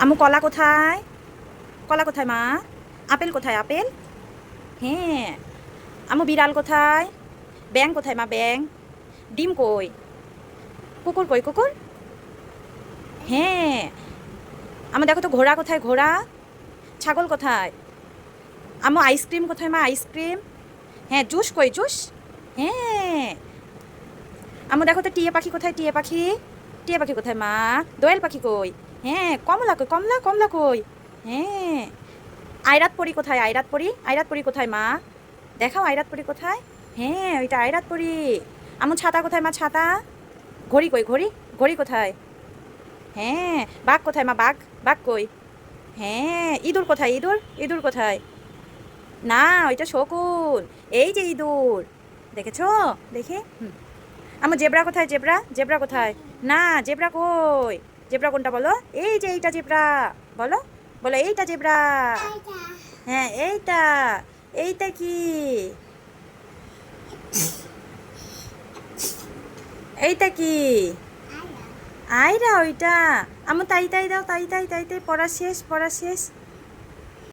আমু কলা কোথায়? কলা কোথায় মা? আপেল কোথায় আপেল? হ্যাঁ। আমু বিড়াল কোথায়? ব্যাং কোথায় মা ব্যাং? ডিম কই? কুকুর কই কুকুর? হ্যাঁ। আমু দেখো তো ঘোড়া কোথায় ঘোড়া? ছাগল কোথায়? আমু আইসক্রিম কোথায় মা আইসক্রিম? হ্যাঁ জুস কই জুস? হ্যাঁ। আমু দেখো তো টিয়া পাখি কোথায় টিয়া পাখি? টিয়া পাখি কোথায় মা? দোয়েল পাখি কই? হ্যাঁ কমলা কই কমলা কমলা কই? হ্যাঁ। আয়রাত পরি কোথায় আয়রাত পরি? আয়রাত পরি কোথায় মা? দেখাও আয়রাত পরি কোথায়? হ্যাঁ ওইটা আয়রাত পরি। আমু ছাতা কোথায় মা ছাতা? ঘড়ি কই ঘড়ি? ঘড়ি কোথায়? হ্যাঁ। বাঘ কোথায় মা বাঘ? বাঘ কই? হ্যাঁ। ইঁদুর কোথায় ইঁদুর? ইঁদুর কোথায়? না ওইটা শকুন। এই যে ইঁদুর। দেখেছো? দেখি আমার জেব্রা কোথায় জেব্রা? জেব্রা কোথায়? না জেব্রা কই? জেব্রা কোনটা বলো? এই যে এইটা জেব্রা। বলো বলো এইটা জেব্রা। হ্যাঁ এইটা। এইটা কি? এইটা কি? আয়রা ওইটা। আমার তাই তাই দাও তাই তাই তাই তাই পড়া শেষ পড়া শেষ।